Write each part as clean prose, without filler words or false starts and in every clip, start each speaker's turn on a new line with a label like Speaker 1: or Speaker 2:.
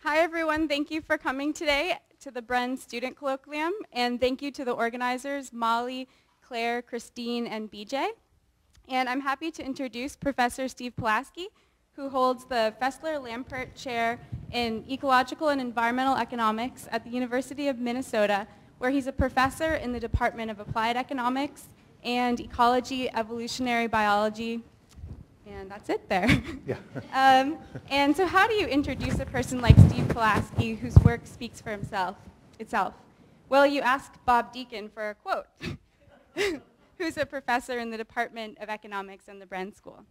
Speaker 1: Hi everyone, thank you for coming today to the Bren Student Colloquium, and thank you to the organizers, Molly, Claire, Christine, and BJ. And I'm happy to introduce Professor Steve Polasky, who holds the Fessler-Lampert Chair in Ecological and Environmental Economics at the University of Minnesota, where he's a professor in the Department of Applied Economics and Ecology, Evolutionary Biology, and that's it there. Yeah. And so how do you introduce a person like Steve Polasky, whose work speaks for itself? Well, you ask Bob Deacon for a quote, who's a professor in the Department of Economics and the Bren School.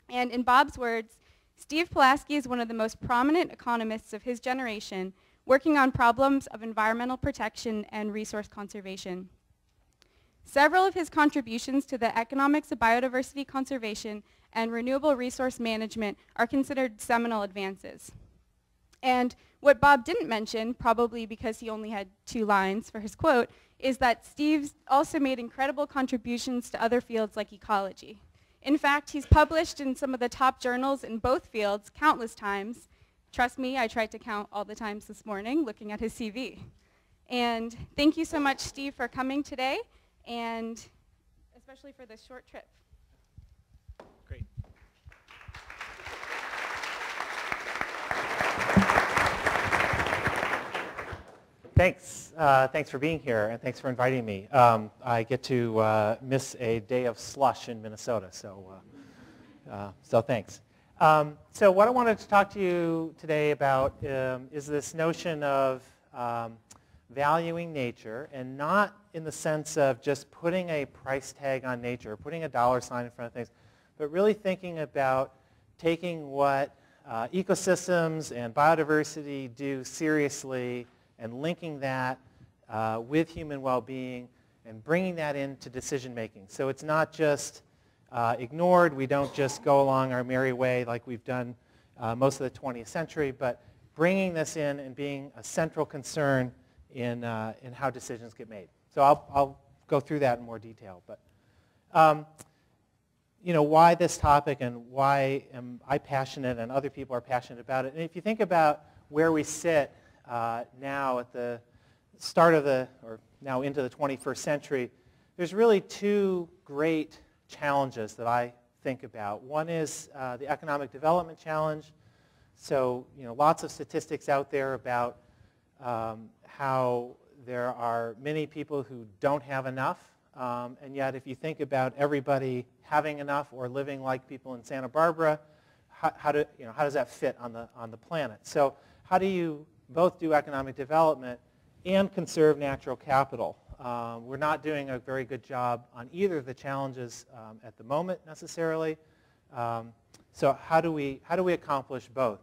Speaker 1: And in Bob's words, Steve Polasky is one of the most prominent economists of his generation, working on problems of environmental protection and resource conservation. Several of his contributions to the economics of biodiversity conservation and renewable resource management are considered seminal advances. And what Bob didn't mention, probably because he only had 2 lines for his quote, is that Steve's also made incredible contributions to other fields like ecology. In fact, he's published in some of the top journals in both fields countless times. Trust me, I tried to count all the times this morning looking at his CV. And thank you so much, Steve, for coming today, and especially for this short trip.
Speaker 2: Great. Thanks. Thanks for being here, and thanks for inviting me. I get to miss a day of slush in Minnesota, so thanks. So what I wanted to talk to you today about is this notion of valuing nature, and not in the sense of just putting a price tag on nature, putting a dollar sign in front of things, but really thinking about taking what ecosystems and biodiversity do seriously and linking that with human well-being and bringing that into decision making. So it's not just ignored. We don't just go along our merry way like we've done most of the 20th century, but bringing this in and being a central concern in how decisions get made. So I'll go through that in more detail. But you know, why this topic and why am I passionate and other people are passionate about it? And if you think about where we sit now at the start of or now into the 21st century, there's really 2 great challenges that I think about. One is the economic development challenge. So, you know, lots of statistics out there about how there are many people who don't have enough, and yet if you think about everybody having enough or living like people in Santa Barbara, how does that fit on the planet? So how do you both do economic development and conserve natural capital? We're not doing a very good job on either of the challenges at the moment necessarily. So how do we accomplish both?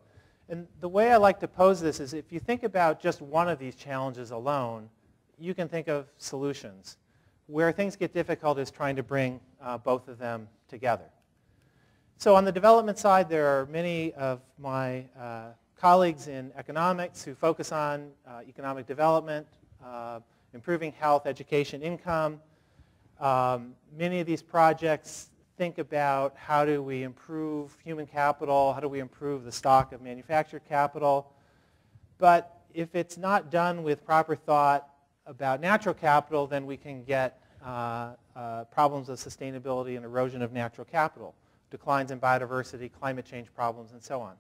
Speaker 2: And the way I like to pose this is if you think about just one of these challenges alone, you can think of solutions. Where things get difficult is trying to bring both of them together. So on the development side, there are many of my colleagues in economics who focus on economic development, improving health, education, income. Many of these projects think about how do we improve human capital, how do we improve the stock of manufactured capital. But if it's not done with proper thought about natural capital, then we can get problems of sustainability and erosion of natural capital, declines in biodiversity, climate change problems, and so on.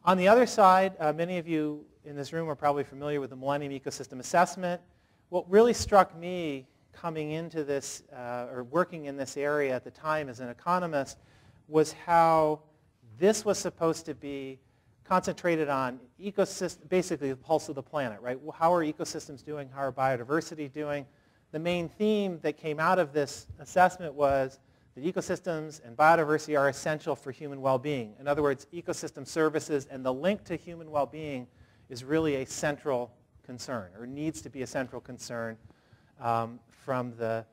Speaker 2: On the other side, many of you in this room are probably familiar with the Millennium Ecosystem Assessment. What really struck me coming into this, or working in this area at the time as an economist, was how this was supposed to be concentrated on basically the pulse of the planet, right? How are ecosystems doing? How are biodiversity doing? The main theme that came out of this assessment was that ecosystems and biodiversity are essential for human well-being. In other words, ecosystem services and the link to human well-being is really a central concern, or needs to be a central concern from the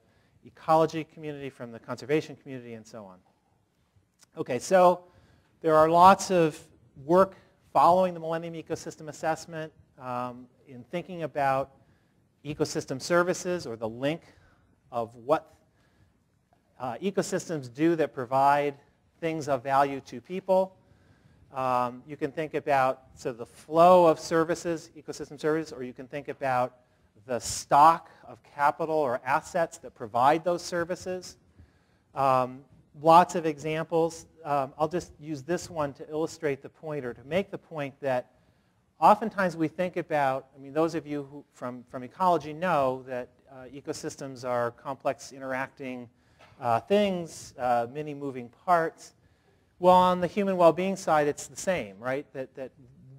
Speaker 2: ecology community, from the conservation community, and so on. Okay, so there are lots of work following the Millennium Ecosystem Assessment in thinking about ecosystem services, or the link of what ecosystems do that provide things of value to people. You can think about the flow of services, ecosystem services, or you can think about the stock of capital or assets that provide those services. Lots of examples. I'll just use this one to illustrate the point, or to make the point that oftentimes we think about, those of you who from ecology know that ecosystems are complex interacting things, many moving parts. Well, on the human well-being side, it's the same, right? That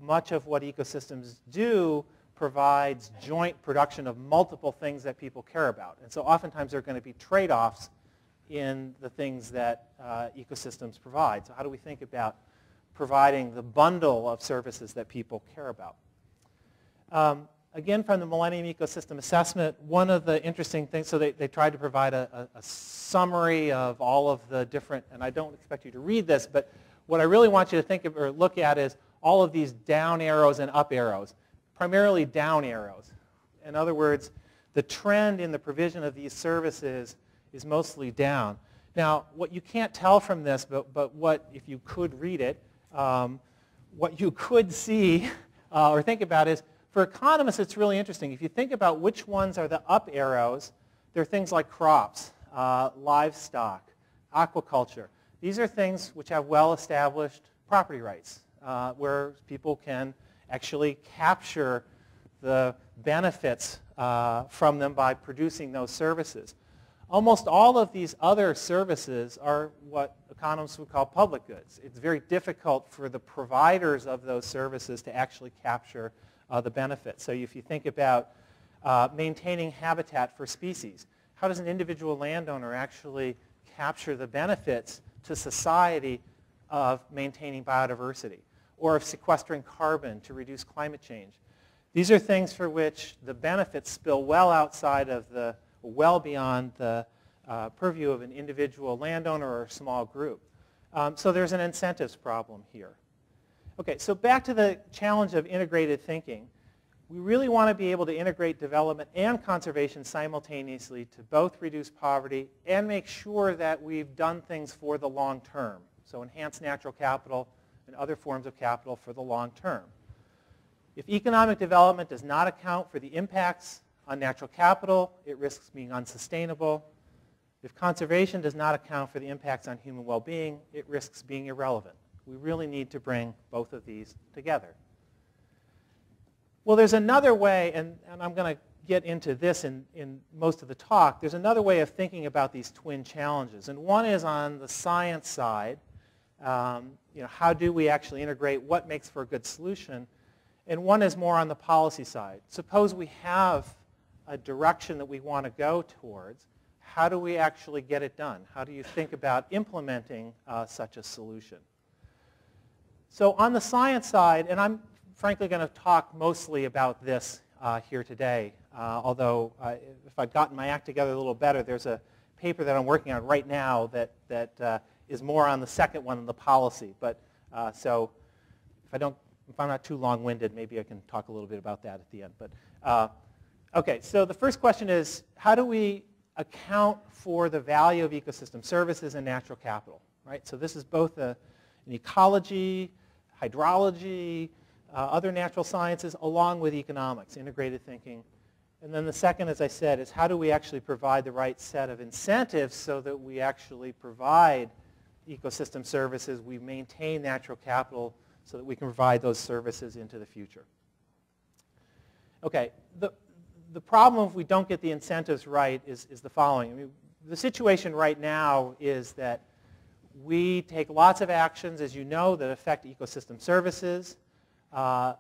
Speaker 2: much of what ecosystems do provides joint production of multiple things that people care about. And so oftentimes there are going to be trade-offs in the things that ecosystems provide. So how do we think about providing the bundle of services that people care about? Again, from the Millennium Ecosystem Assessment, one of the interesting things, so they tried to provide a summary of all of the different, and I don't expect you to read this, but what I really want you to think of or look at is all of these down arrows and up arrows, primarily down arrows. In other words, the trend in the provision of these services is mostly down. Now, what you can't tell from this, but what, if you could read it, what you could see or think about is, for economists, it's really interesting. If you think about which ones are the up arrows, they're things like crops, livestock, aquaculture. These are things which have well-established property rights, where people can actually capture the benefits from them by producing those services. Almost all of these other services are what economists would call public goods. It's very difficult for the providers of those services to actually capture the benefits. So if you think about maintaining habitat for species, how does an individual landowner actually capture the benefits to society of maintaining biodiversity, or of sequestering carbon to reduce climate change? These are things for which the benefits spill well outside of the, well beyond the purview of an individual landowner or a small group. So there's an incentives problem here. Okay, so back to the challenge of integrated thinking. We really want to be able to integrate development and conservation simultaneously to both reduce poverty and make sure that we've done things for the long term. So enhance natural capital and other forms of capital for the long term. If economic development does not account for the impacts on natural capital, it risks being unsustainable. If conservation does not account for the impacts on human well-being, it risks being irrelevant. We really need to bring both of these together. Well, there's another way, and I'm going to get into this in most of the talk. There's another way of thinking about these twin challenges. And one is on the science side. How do we actually integrate? What makes for a good solution? And one is more on the policy side. Suppose we have a direction that we want to go towards. How do we actually get it done? How do you think about implementing such a solution? So on the science side, and I'm frankly going to talk mostly about this here today, although if I've gotten my act together a little better, there's a paper that I'm working on right now that is more on the second one than the policy. But so if I'm not too long-winded, maybe I can talk a little bit about that at the end. But okay, so the first question is, how do we account for the value of ecosystem services and natural capital? Right? So this is both an ecology, hydrology, other natural sciences, along with economics, integrated thinking. And then the second, as I said, is how do we actually provide the right set of incentives so that we actually provide ecosystem services, we maintain natural capital so that we can provide those services into the future. Okay, the problem if we don't get the incentives right is the following. The situation right now is that we take lots of actions, as you know, that affect ecosystem services.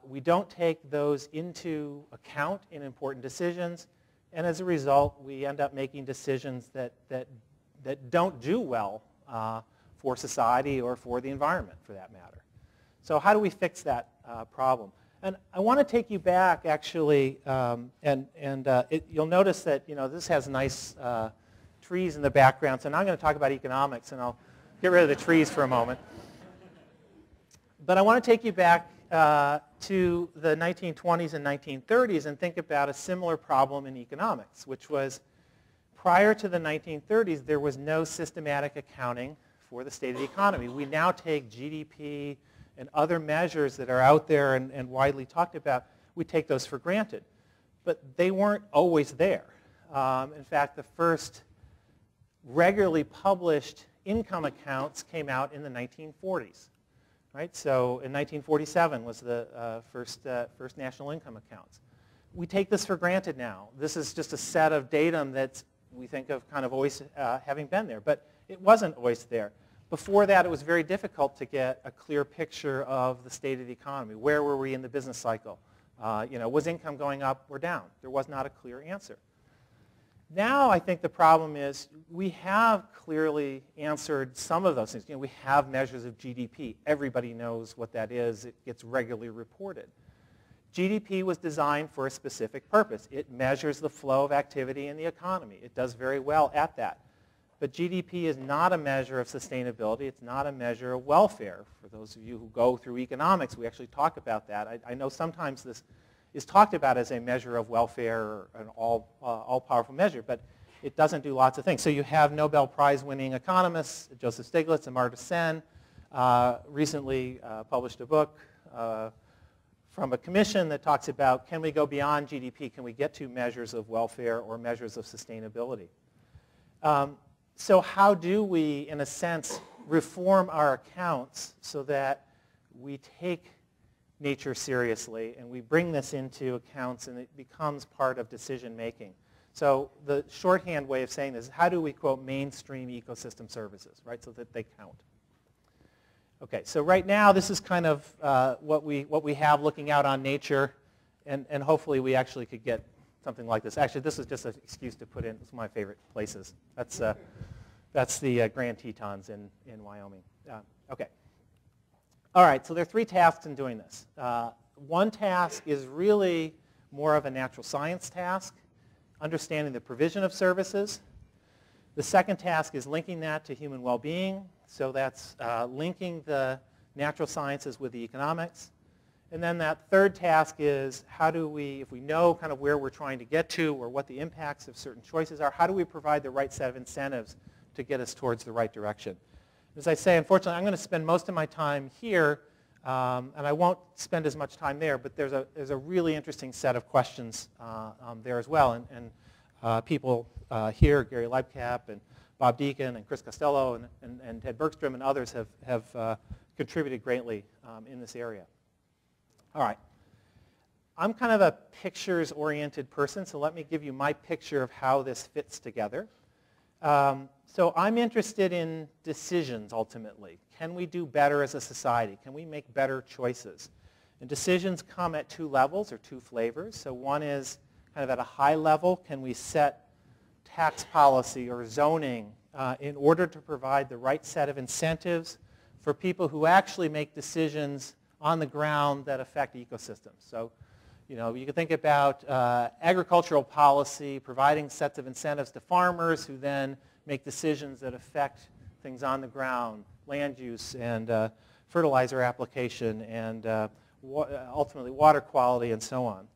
Speaker 2: We don't take those into account in important decisions, and as a result, we end up making decisions that don't do well for society or for the environment, for that matter. So how do we fix that problem? And I want to take you back, actually, you'll notice that this has nice trees in the background. So now I'm going to talk about economics, and I'll get rid of the trees for a moment. But I want to take you back to the 1920s and 1930s and think about a similar problem in economics, which was prior to the 1930s, there was no systematic accounting for the state of the economy. We now take GDP, and other measures that are out there and widely talked about, we take those for granted. But they weren't always there. In fact, the first regularly published income accounts came out in the 1940s. Right? So in 1947 was the first national income accounts. We take this for granted now. This is just a set of datum that we think of kind of always having been there, but it wasn't always there. Before that, it was very difficult to get a clear picture of the state of the economy. Where were we in the business cycle? Was income going up or down? There was not a clear answer. Now I think the problem is we have clearly answered some of those things. We have measures of GDP. Everybody knows what that is. It gets regularly reported. GDP was designed for a specific purpose. It measures the flow of activity in the economy. It does very well at that. But GDP is not a measure of sustainability. It's not a measure of welfare. For those of you who go through economics, we actually talk about that. I know sometimes this is talked about as a measure of welfare or an all-powerful measure, but it doesn't do lots of things. So you have Nobel Prize-winning economists, Joseph Stiglitz and Amartya Sen, recently published a book from a commission that talks about, can we go beyond GDP? Can we get to measures of welfare or measures of sustainability? So how do we, in a sense, reform our accounts so that we take nature seriously and we bring this into accounts and it becomes part of decision making? So the shorthand way of saying this is, how do we, quote, mainstream ecosystem services, right, so that they count? Okay, so right now this is kind of what we have looking out on nature, and hopefully we actually could get something like this. Actually, this is just an excuse to put in, it's one of my favorite places. That's the Grand Tetons in Wyoming. Okay. All right, so there are 3 tasks in doing this. One task is really more of a natural science task, understanding the provision of services. The second task is linking that to human well-being. So that's linking the natural sciences with the economics. And then that third task is, how do we, if we know kind of where we're trying to get to or what the impacts of certain choices are, how do we provide the right set of incentives to get us towards the right direction? As I say, unfortunately, I'm going to spend most of my time here, and I won't spend as much time there, but there's a really interesting set of questions there as well. And people here, Gary Leibkap and Bob Deacon and Chris Costello and Ted Bergstrom and others have contributed greatly in this area. All right. I'm kind of a pictures-oriented person, so let me give you my picture of how this fits together. So I'm interested in decisions, ultimately. Can we do better as a society? Can we make better choices? And decisions come at 2 levels or 2 flavors. So one is kind of at a high level. Can we set tax policy or zoning in order to provide the right set of incentives for people who actually make decisions on the ground that affect ecosystems? So, you can think about agricultural policy, providing sets of incentives to farmers who then make decisions that affect things on the ground, land use and fertilizer application and ultimately water quality and so on.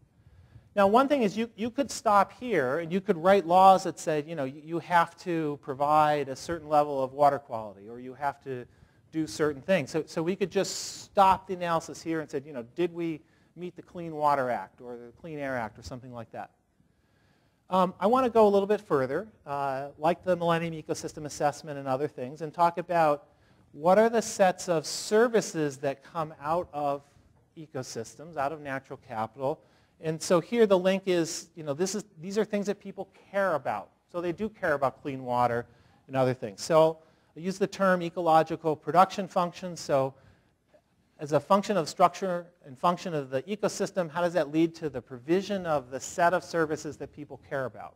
Speaker 2: Now, one thing is you could stop here and you could write laws that said, you have to provide a certain level of water quality or you have to do certain things. So we could just stop the analysis here and said, did we meet the Clean Water Act or the Clean Air Act or something like that? I want to go a little bit further, like the Millennium Ecosystem Assessment and other things, and talk about what are the sets of services that come out of ecosystems, out of natural capital. And so here the link is, these are things that people care about. So they do care about clean water and other things. So I use the term ecological production functions. So as a function of structure and function of the ecosystem, how does that lead to the provision of the set of services that people care about?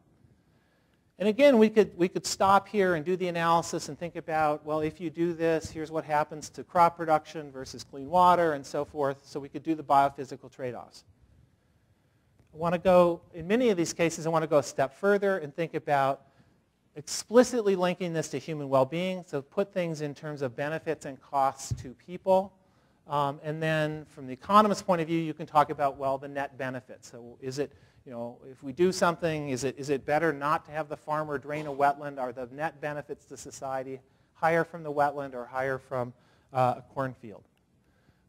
Speaker 2: And again, we could stop here and do the analysis and think about, well, if you do this, here's what happens to crop production versus clean water and so forth. So we could do the biophysical trade-offs. I want to go, in many of these cases, I want to go a step further and think about explicitly linking this to human well-being. So put things in terms of benefits and costs to people. And then from the economist's point of view, you can talk about, well, the net benefits. So is it, if we do something, is it better not to have the farmer drain a wetland? Are the net benefits to society higher from the wetland or higher from a cornfield?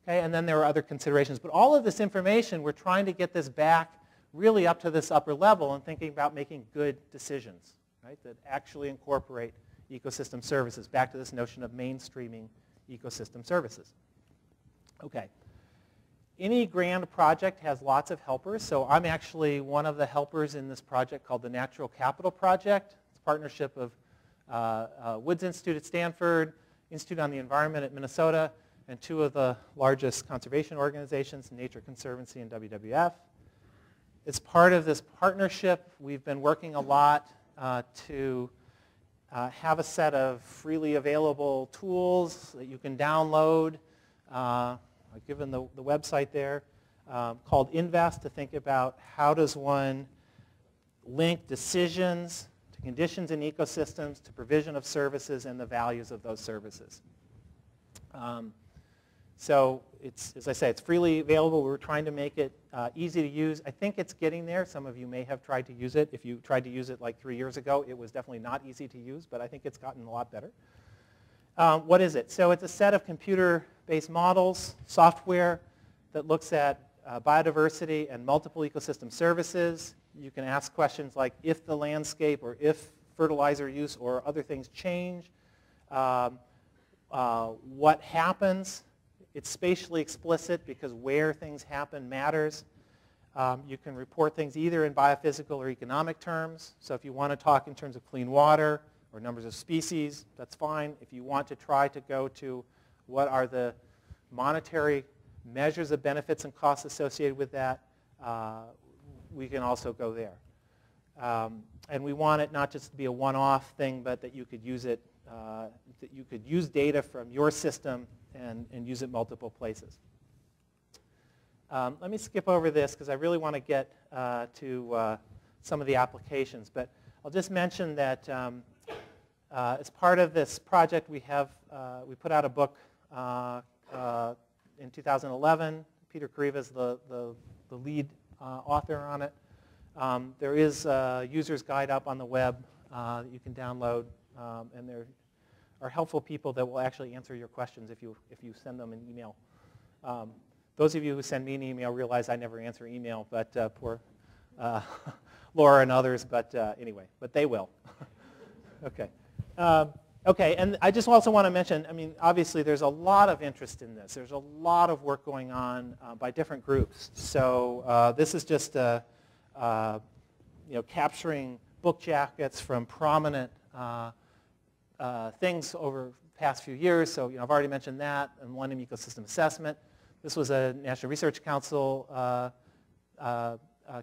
Speaker 2: Okay, and then there are other considerations. But all of this information, we're trying to get this back really up to this upper level and thinking about making good decisions, right, that actually incorporate ecosystem services, back to this notion of mainstreaming ecosystem services. Okay. Any grand project has lots of helpers, so I'm actually one of the helpers in this project called the Natural Capital Project. It's a partnership of Woods Institute at Stanford, Institute on the Environment at Minnesota, and two of the largest conservation organizations, Nature Conservancy and WWF. As part of this partnership, we've been working a lot to have a set of freely available tools that you can download. I've given the website there, called Invest, to think about how does one link decisions to conditions in ecosystems, to provision of services, and the values of those services. So it's, as I say, it's freely available. We're trying to make it easy to use. I think it's getting there. Some of you may have tried to use it. If you tried to use it like 3 years ago, it was definitely not easy to use, but I think it's gotten a lot better. What is it? So it's a set of computer-based models, software that looks at biodiversity and multiple ecosystem services. You can ask questions like if the landscape or if fertilizer use or other things change, what happens. It's spatially explicit because where things happen matters. You can report things either in biophysical or economic terms. So if you want to talk in terms of clean water or numbers of species, that's fine. If you want to try to go to what are the monetary measures of benefits and costs associated with that, we can also go there. And we want it not just to be a one-off thing, but that you could use it, that you could use data from your system and use it multiple places. Let me skip over this because I really want to get to some of the applications. But I'll just mention that as part of this project, we put out a book in 2011. Peter Kariva is the lead author on it. There is a user's guide up on the web that you can download, and there are helpful people that will actually answer your questions if you send them an email. Those of you who send me an email realize I never answer email, but poor Laura and others, but anyway, but they will. Okay. Okay, and I just also want to mention, I mean, obviously there's a lot of interest in this. There's a lot of work going on by different groups. So this is just capturing book jackets from prominent things over the past few years. So I've already mentioned that, and Millennium Ecosystem Assessment. This was a National Research Council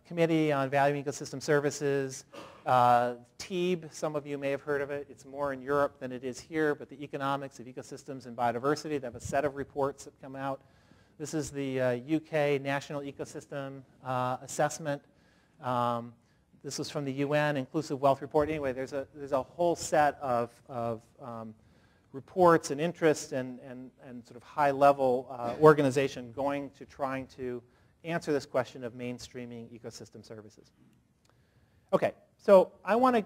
Speaker 2: committee on valuing ecosystem services. TEEB, some of you may have heard of it. It's more in Europe than it is here, but the economics of ecosystems and biodiversity. They have a set of reports that come out. This is the UK National Ecosystem Assessment. This was from the UN Inclusive Wealth Report. Anyway, there's a whole set of reports and interests and sort of high-level organization going to trying to answer this question of mainstreaming ecosystem services. Okay, so I want to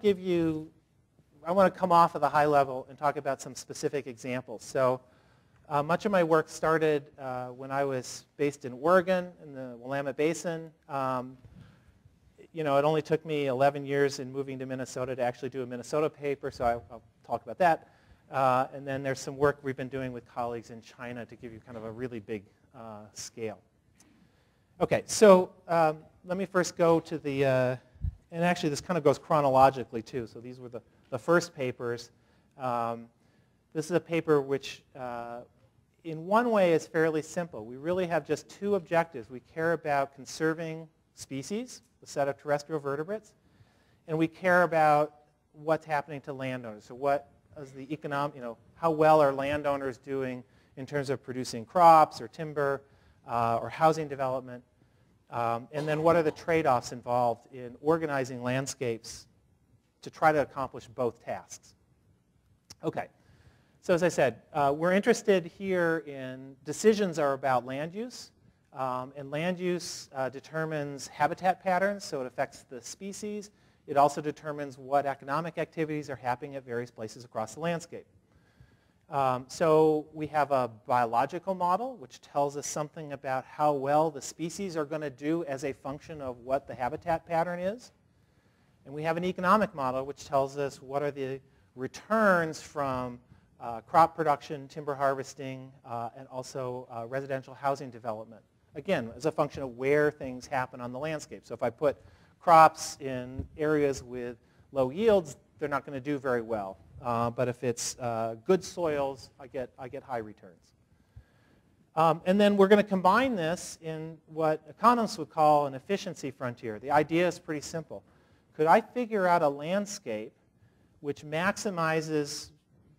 Speaker 2: come off of the high level and talk about some specific examples. So much of my work started when I was based in Oregon in the Willamette Basin. It only took me 11 years in moving to Minnesota to actually do a Minnesota paper, so I'll talk about that. And then there's some work we've been doing with colleagues in China to give you kind of a really big scale. Okay, so let me first go to the, and actually this kind of goes chronologically too, so these were the first papers. This is a paper which in one way is fairly simple. We really have just two objectives. We care about conserving species, the set of terrestrial vertebrates, and we care about what's happening to landowners. So what is the economic, how well are landowners doing in terms of producing crops or timber or housing development? And then what are the trade-offs involved in organizing landscapes to try to accomplish both tasks? Okay, so as I said, we're interested here in decisions are about land use. And land use determines habitat patterns, so it affects the species. It also determines what economic activities are happening at various places across the landscape. So we have a biological model, which tells us something about how well the species are going to do as a function of what the habitat pattern is. And we have an economic model, which tells us what are the returns from crop production, timber harvesting, and also residential housing development. Again, as a function of where things happen on the landscape. So if I put crops in areas with low yields, they're not going to do very well. But if it's good soils, I get high returns. And then we're going to combine this in what economists would call an efficiency frontier. The idea is pretty simple. Could I figure out a landscape which maximizes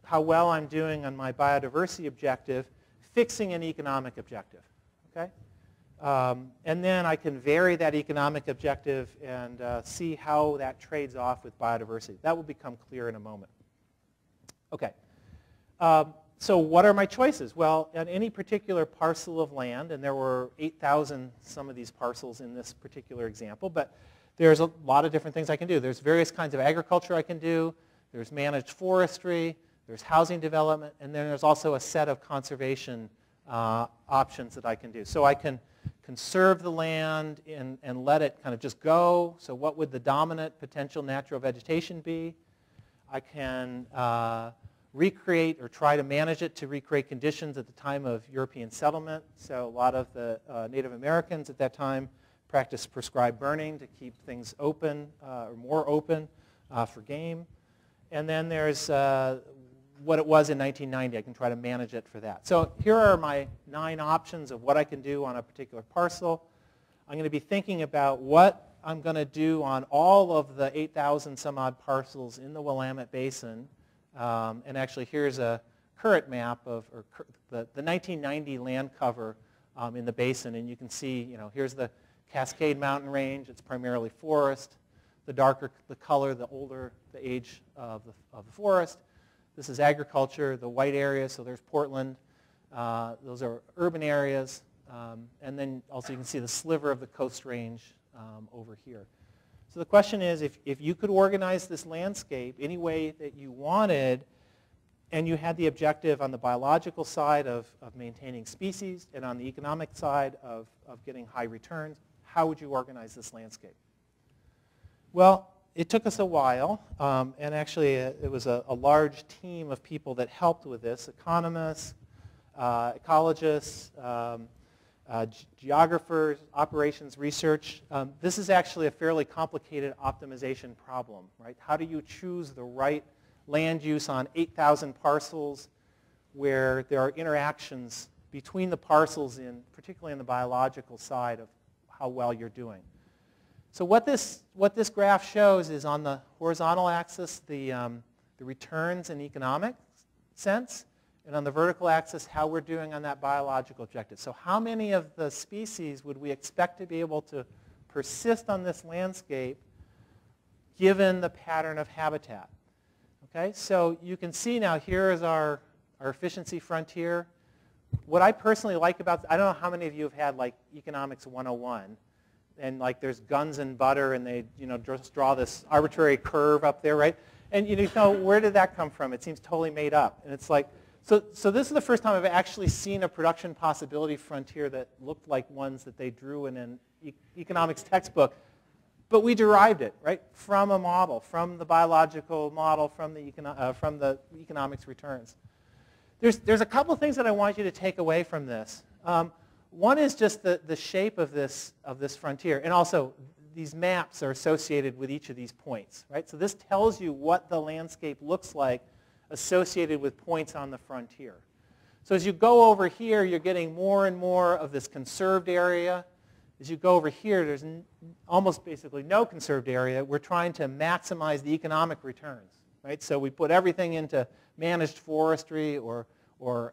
Speaker 2: how well I'm doing on my biodiversity objective, fixing an economic objective? Okay? And then I can vary that economic objective and see how that trades off with biodiversity. That will become clear in a moment. Okay. So what are my choices? Well, on any particular parcel of land, and there were 8,000 some of these parcels in this particular example, but there's a lot of different things I can do. There's various kinds of agriculture I can do. There's managed forestry. There's housing development. And then there's also a set of conservation options that I can do. So I can conserve the land and let it kind of just go. So what would the dominant potential natural vegetation be? I can recreate or try to manage it to recreate conditions at the time of European settlement. So a lot of the Native Americans at that time practiced prescribed burning to keep things open or more open for game. And then there's what it was in 1990. I can try to manage it for that. So here are my 9 options of what I can do on a particular parcel. I'm going to be thinking about what I'm going to do on all of the 8,000 some odd parcels in the Willamette Basin. And actually here's a current map of the 1990 land cover in the basin. And you can see, here's the Cascade Mountain Range. It's primarily forest. The darker the color, the older the age of the forest. This is agriculture, the white area, so there's Portland. Those are urban areas. And then also you can see the sliver of the Coast Range over here. So the question is, if you could organize this landscape any way that you wanted, and you had the objective on the biological side of maintaining species and on the economic side of getting high returns, how would you organize this landscape? Well, it took us a while, and actually it was a large team of people that helped with this, economists, ecologists, geographers, operations research. This is actually a fairly complicated optimization problem, right? How do you choose the right land use on 8,000 parcels where there are interactions between the parcels, particularly in the biological side of how well you're doing? So what this graph shows is on the horizontal axis the returns in economic sense, and on the vertical axis how we're doing on that biological objective. So how many of the species would we expect to be able to persist on this landscape given the pattern of habitat? Okay, so you can see now here is our efficiency frontier. What I personally like about, I don't know how many of you have had like Economics 101, and like there's guns and butter, and they just draw this arbitrary curve up there, right? And where did that come from? It seems totally made up. And it's like, so this is the first time I've actually seen a production possibility frontier that looked like ones that they drew in an economics textbook. But we derived it, right, from a model, from the biological model, from the economics returns. There's a couple things that I want you to take away from this. One is just the shape of this frontier, and also these maps are associated with each of these points, right? So this tells you what the landscape looks like associated with points on the frontier. So as you go over here, you're getting more and more of this conserved area. As you go over here, there's almost basically no conserved area. We're trying to maximize the economic returns, right? So we put everything into managed forestry or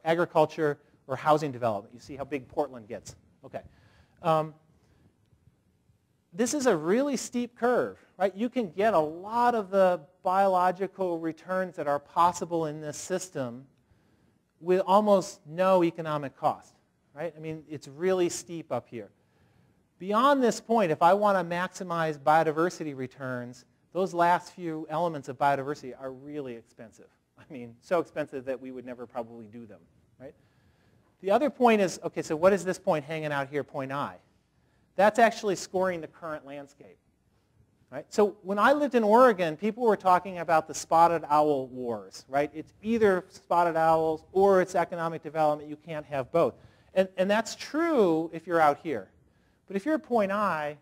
Speaker 2: agriculture or housing development. You see how big Portland gets. Okay. This is a really steep curve, right? You can get a lot of the biological returns that are possible in this system with almost no economic cost, right? I mean, it's really steep up here. Beyond this point, if I want to maximize biodiversity returns, those last few elements of biodiversity are really expensive. I mean, so expensive that we would never probably do them, right? The other point is, okay, so what is this point hanging out here, point I? That's actually scoring the current landscape, right? So when I lived in Oregon, people were talking about the spotted owl wars, right? It's either spotted owls or it's economic development. You can't have both. And that's true if you're out here. But if you're at point I,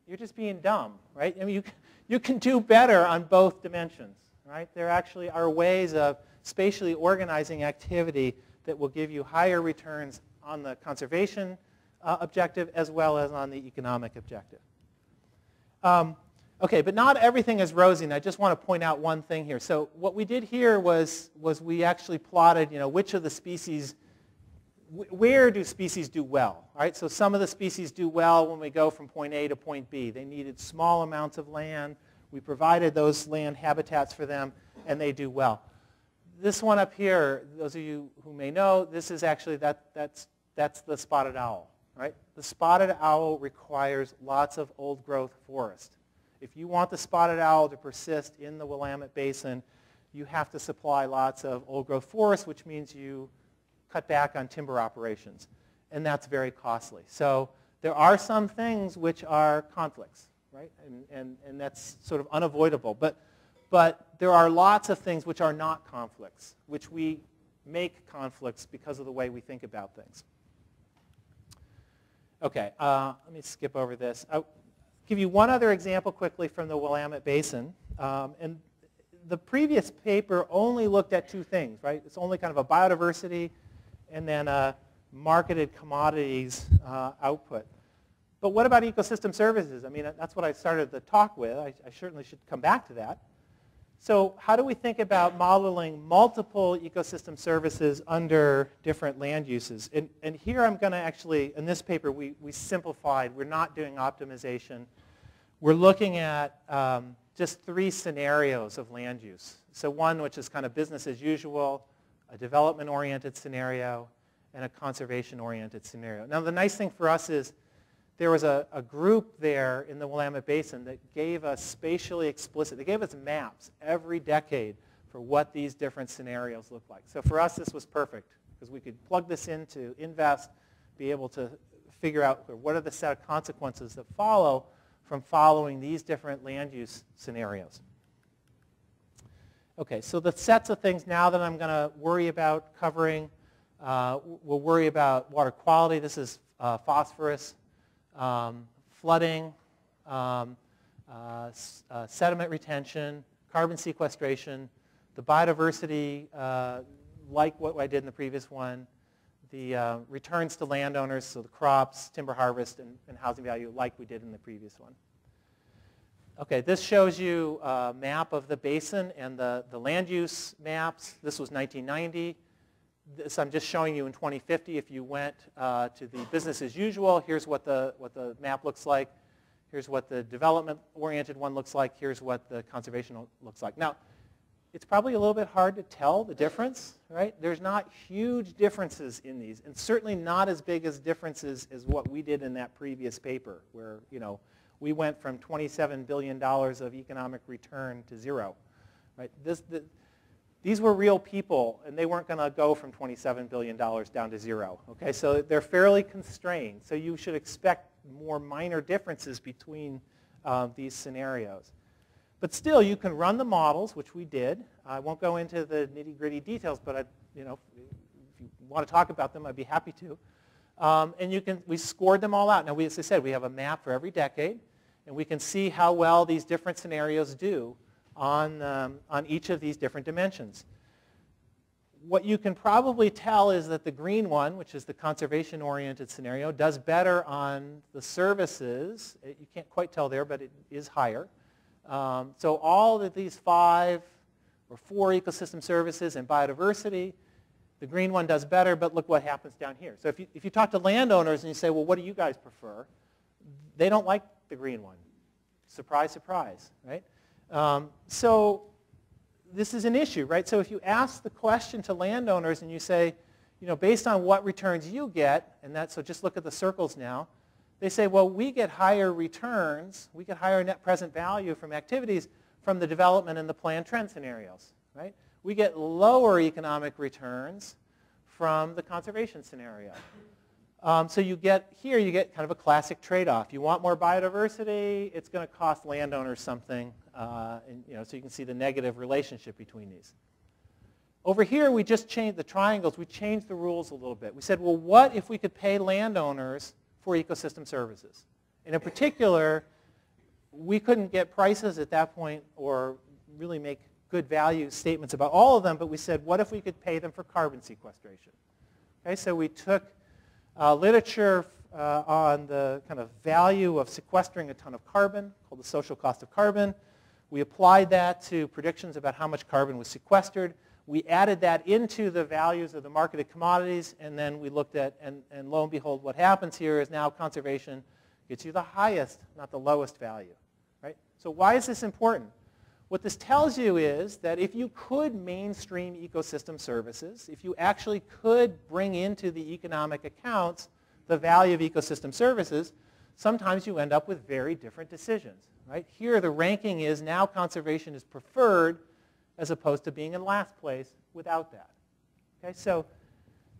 Speaker 2: you're just being dumb, right? I mean, you can do better on both dimensions, right? There actually are ways of spatially organizing activity that will give you higher returns on the conservation objective as well as on the economic objective. Okay, but not everything is rosy, and I just want to point out one thing here. So what we did here was we actually plotted, which of the species, where do species do well, right? So some of the species do well when we go from point A to point B. They needed small amounts of land. We provided those land habitats for them, and they do well. This one up here, those of you who may know, this is actually, that's the spotted owl, right? The spotted owl requires lots of old growth forest. If you want the spotted owl to persist in the Willamette Basin, you have to supply lots of old growth forest, which means you cut back on timber operations. And that's very costly. So there are some things which are conflicts, right? And that's sort of unavoidable. But there are lots of things which are not conflicts, which we make conflicts because of the way we think about things. Okay, let me skip over this. I'll give you one other example quickly from the Willamette Basin. And the previous paper only looked at two things, right? It's only kind of a biodiversity and then a marketed commodities output. But what about ecosystem services? I mean, that's what I started the talk with. I certainly should come back to that. So how do we think about modeling multiple ecosystem services under different land uses? And here I'm going to actually, in this paper, we simplified. We're not doing optimization. We're looking at just 3 scenarios of land use. So one which is kind of business as usual, a development-oriented scenario, and a conservation-oriented scenario. Now the nice thing for us is there was a group there in the Willamette Basin that gave us spatially explicit, they gave us maps every decade for what these different scenarios look like. So for us, this was perfect because we could plug this into Invest, be able to figure out what are the set of consequences that follow from following these different land use scenarios. Okay, so the sets of things now that I'm going to worry about covering, we'll worry about water quality. This is phosphorus. Flooding, sediment retention, carbon sequestration, the biodiversity, like what I did in the previous one, the returns to landowners, so the crops, timber harvest, and housing value, like we did in the previous one. Okay, this shows you a map of the basin and the land use maps. This was 1990. This I'm just showing you in 2050. If you went to the business as usual, here's what the map looks like. Here's what the development-oriented one looks like. Here's what the conservation looks like. Now, it's probably a little bit hard to tell the difference, right? There's not huge differences in these, and certainly not as big as differences as what we did in that previous paper, where we went from $27 billion of economic return to 0, right? These were real people, and they weren't going to go from $27 billion down to 0. Okay, so they're fairly constrained. So you should expect more minor differences between these scenarios. But still, you can run the models, which we did. I won't go into the nitty-gritty details, but if you want to talk about them, I'd be happy to. And we scored them all out. Now, as I said, we have a map for every decade, and we can see how well these different scenarios do on each of these different dimensions. What you can probably tell is that the green one, which is the conservation-oriented scenario, does better on the services. You can't quite tell there, but it is higher. So all of these 5 or 4 ecosystem services and biodiversity, the green one does better, but look what happens down here. So if you talk to landowners and you say, well, what do you guys prefer? They don't like the green one. Surprise, surprise, right? So this is an issue, right? So if you ask the question to landowners and you say, based on what returns you get, so just look at the circles now, they say, well, we get higher returns, we get higher net present value from activities from the development and the planned trend scenarios. right? We get lower economic returns from the conservation scenario. So you get kind of a classic trade-off. You want more biodiversity, it's going to cost landowners something, and, so you can see the negative relationship between these. Over here, we just changed the triangles. We changed the rules a little bit. We said, well, what if we could pay landowners for ecosystem services? And in particular, we couldn't get prices at that point or really make good value statements about all of them, but we said, what if we could pay them for carbon sequestration? Okay, so we took literature on the kind of value of sequestering a ton of carbon, called the social cost of carbon. We applied that to predictions about how much carbon was sequestered. We added that into the values of the marketed commodities, and then we looked at, and lo and behold, what happens here is now conservation gets you the highest, not the lowest value, right? So why is this important? What this tells you is that if you could mainstream ecosystem services, if you actually could bring into the economic accounts the value of ecosystem services, sometimes you end up with very different decisions, right? Here the ranking is now conservation is preferred as opposed to being in last place without that. Okay, so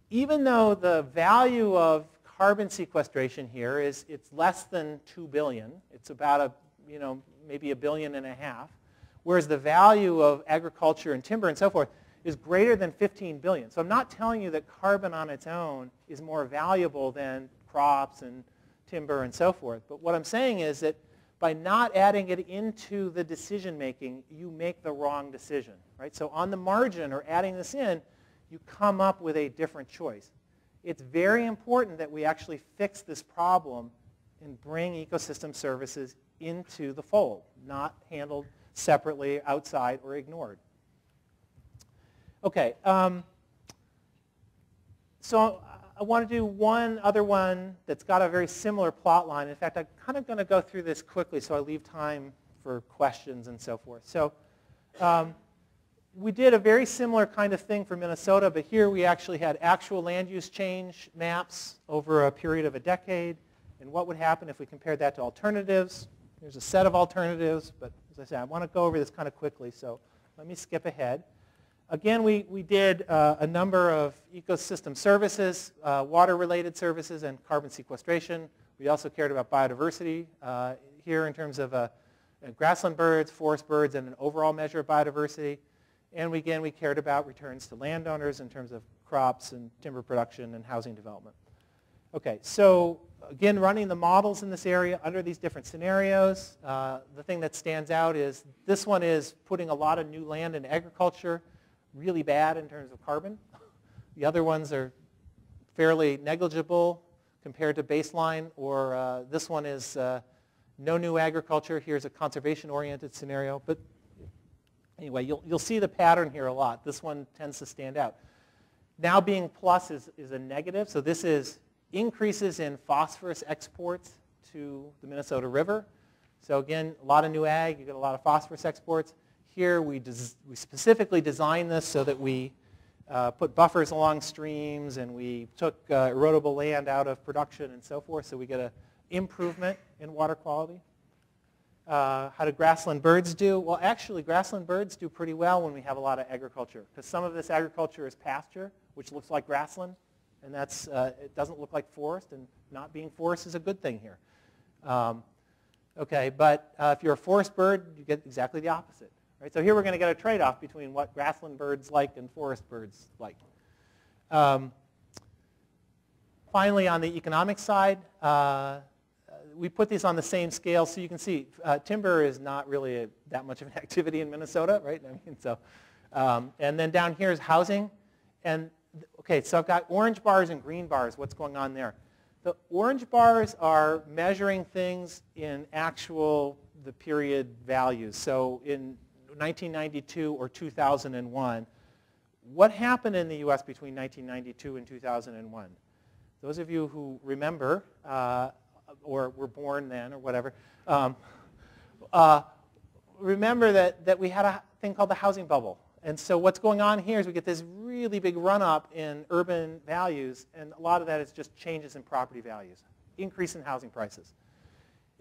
Speaker 2: even though the value of carbon sequestration here is it's less than 2 billion, it's about maybe 1.5 billion, whereas the value of agriculture and timber and so forth is greater than 15 billion. So I'm not telling you that carbon on its own is more valuable than crops and timber and so forth. But what I'm saying is that by not adding it into the decision making, you make the wrong decision, right? So on the margin or adding this in, you come up with a different choice. It's very important that we actually fix this problem and bring ecosystem services into the fold, not handled separately, outside, or ignored. Okay, so I want to do one other one that's got a very similar plot line. In fact, I'm kind of going to go through this quickly so I leave time for questions and so forth. So we did a very similar kind of thing for Minnesota, but here we actually had actual land use change maps over a period of a decade, and what would happen if we compared that to alternatives. There's a set of alternatives, but as I said, I want to go over this kind of quickly, so let me skip ahead. Again, we did a number of ecosystem services, water-related services, and carbon sequestration. We also cared about biodiversity here in terms of grassland birds, forest birds, and an overall measure of biodiversity. And again, we cared about returns to landowners in terms of crops and timber production and housing development. Okay, so again, running the models in this area under these different scenarios. The thing that stands out is this one is putting a lot of new land in agriculture, really bad in terms of carbon. The other ones are fairly negligible compared to baseline, or this one is no new agriculture. Here's a conservation-oriented scenario. But anyway, you'll see the pattern here a lot. This one tends to stand out. Now being plus is a negative, so this is increases in phosphorus exports to the Minnesota River. So again, a lot of new ag, you get a lot of phosphorus exports. Here we specifically designed this so that we put buffers along streams and we took erodible land out of production and so forth, so we get an improvement in water quality. How do grassland birds do? Well, actually, grassland birds do pretty well when we have a lot of agriculture, because some of this agriculture is pasture, which looks like grassland, and that's, it doesn't look like forest, and not being forest is a good thing here. Okay, but if you're a forest bird, you get exactly the opposite. Right? So here we're going to get a trade-off between what grassland birds like and forest birds like. Finally, on the economic side, we put these on the same scale, so you can see timber is not really that much of an activity in Minnesota, right? I mean, so, and then down here is housing. And okay, so I've got orange bars and green bars. What's going on there? The orange bars are measuring things in the period values. So in 1992 or 2001, what happened in the U.S. between 1992 and 2001? Those of you who remember or were born then or whatever, remember that we had a thing called the housing bubble. And so what's going on here is we get this really big run-up in urban values, and a lot of that is just changes in property values, increase in housing prices.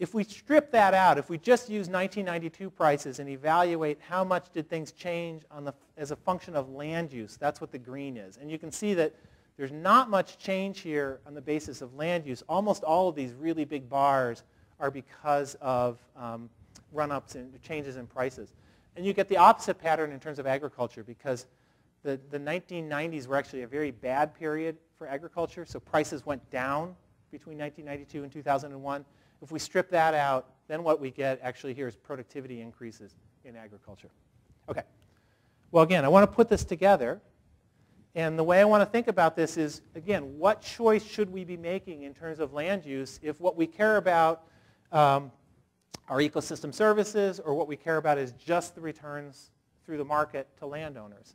Speaker 2: if we strip that out, if we just use 1992 prices and evaluate how much did things change as a function of land use, that's what the green is. And you can see that there's not much change here on the basis of land use. Almost all of these really big bars are because of run-ups and changes in prices. And you get the opposite pattern in terms of agriculture, because the 1990s were actually a very bad period for agriculture, so prices went down between 1992 and 2001. If we strip that out, then what we get actually here is productivity increases in agriculture. Okay. Well, again, I want to put this together. And the way I want to think about this is, again, what choice should we be making in terms of land use if what we care about are ecosystem services, or what we care about is just the returns through the market to landowners?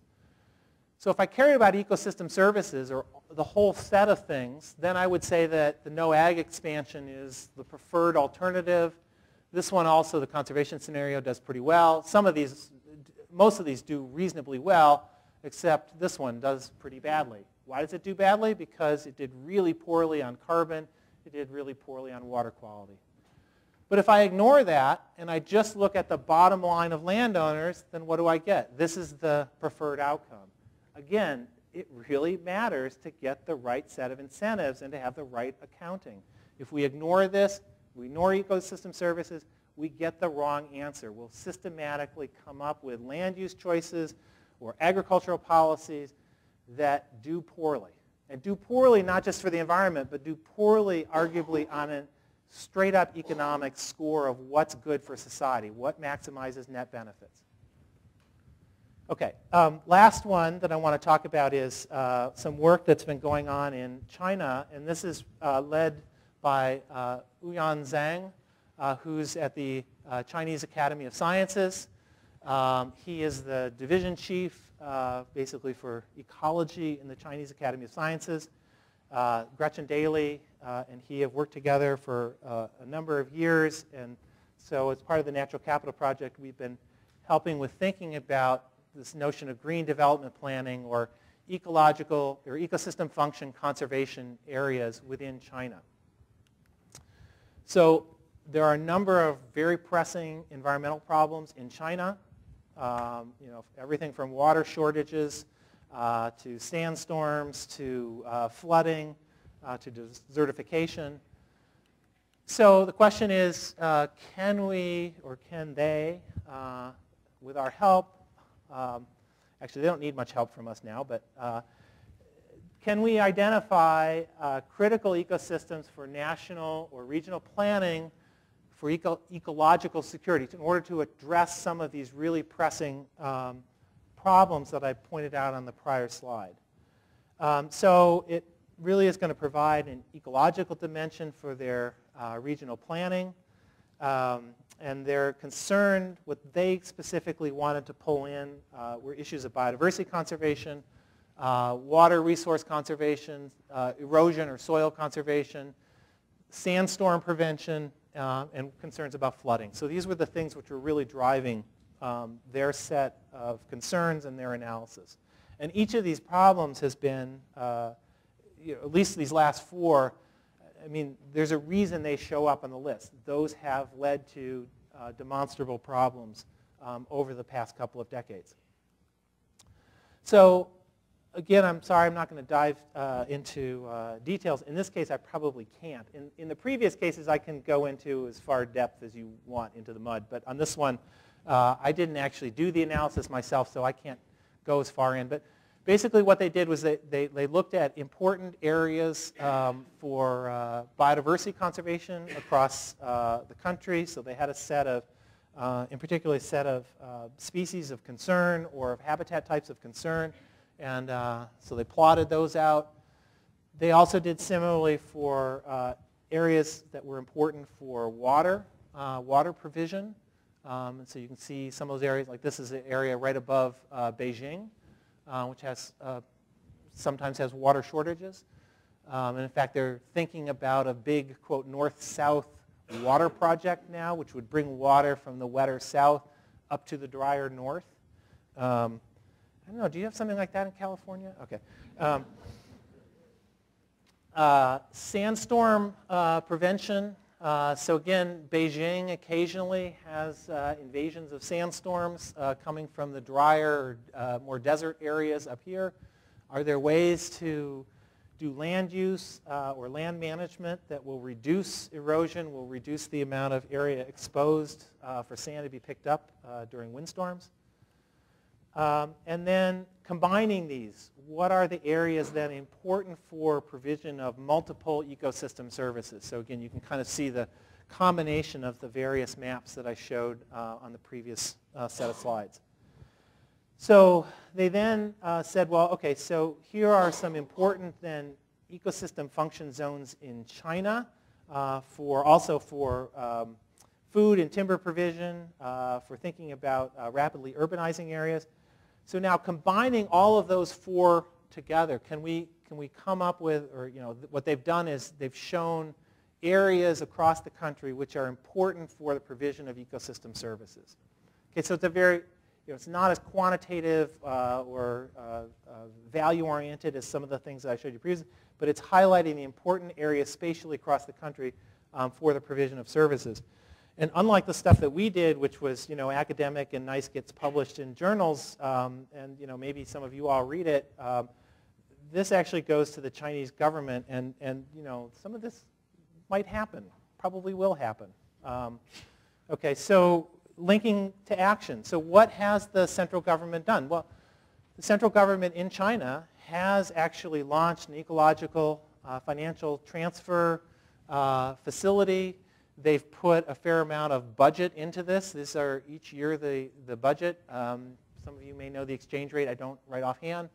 Speaker 2: So if I care about ecosystem services, or the whole set of things, then I would say that the no ag expansion is the preferred alternative. This one also, the conservation scenario, does pretty well. Some of these, most of these do reasonably well, except this one does pretty badly. Why does it do badly? Because it did really poorly on carbon. It did really poorly on water quality. But if I ignore that and I just look at the bottom line of landowners, then what do I get? This is the preferred outcome. Again, it really matters to get the right set of incentives and to have the right accounting. If we ignore this, we ignore ecosystem services, we get the wrong answer. We'll systematically come up with land use choices or agricultural policies that do poorly. And do poorly not just for the environment, but do poorly arguably on a straight up economic score of what's good for society, what maximizes net benefits. Okay, last one that I want to talk about is some work that's been going on in China, and this is led by Ouyang Zhang, who's at the Chinese Academy of Sciences. He is the division chief, basically for ecology in the Chinese Academy of Sciences. Gretchen Daly and he have worked together for a number of years, and so as part of the Natural Capital Project, we've been helping with thinking about this notion of green development planning, or ecological or ecosystem function conservation areas within China. So there are a number of very pressing environmental problems in China. Everything from water shortages to sandstorms to flooding to desertification. So the question is, can we, or can they, with our help, actually they don't need much help from us now, but can we identify critical ecosystems for national or regional planning for ecological security in order to address some of these really pressing problems that I pointed out on the prior slide? So it really is going to provide an ecological dimension for their regional planning. And they're concerned, what they specifically wanted to pull in were issues of biodiversity conservation, water resource conservation, erosion or soil conservation, sandstorm prevention, and concerns about flooding. So these were the things which were really driving their set of concerns and their analysis. And each of these problems has been, at least these last four, I mean, there's a reason they show up on the list. Those have led to demonstrable problems over the past couple of decades. So again, I'm sorry, I'm not going to dive into details. In this case, I probably can't. In the previous cases, I can go into as far depth as you want into the mud. But on this one, I didn't actually do the analysis myself, so I can't go as far in. But basically what they did was they looked at important areas for biodiversity conservation across the country. So they had a set of, in particular, a set of species of concern or of habitat types of concern. And so they plotted those out. They also did similarly for areas that were important for water provision. And so you can see some of those areas, like this is an area right above Beijing, which has sometimes has water shortages. And in fact, they're thinking about a big, quote, north-south water project now, which would bring water from the wetter south up to the drier north. I don't know, do you have something like that in California? Okay. Sandstorm prevention So again, Beijing occasionally has invasions of sandstorms coming from the drier, more desert areas up here. Are there ways to do land use or land management that will reduce erosion, will reduce the amount of area exposed for sand to be picked up during windstorms? And then combining these, what are the areas then important for provision of multiple ecosystem services? So again, you can kind of see the combination of the various maps that I showed on the previous set of slides. So they then said, well, okay, so here are some important then ecosystem function zones in China also for food and timber provision, for thinking about rapidly urbanizing areas. So now combining all of those four together, can we come up with, or what they've done is they've shown areas across the country which are important for the provision of ecosystem services. Okay, so it's a very, it's not as quantitative or value-oriented as some of the things that I showed you previously, but it's highlighting the important areas spatially across the country for the provision of services. And unlike the stuff that we did, which was academic and nice, gets published in journals, and maybe some of you all read it, this actually goes to the Chinese government, and some of this might happen, probably will happen. Okay, so linking to action. So what has the central government done? Well, the central government in China has actually launched an ecological financial transfer facility. They've put a fair amount of budget into this. These are each year the budget. Some of you may know the exchange rate. I don't right offhand.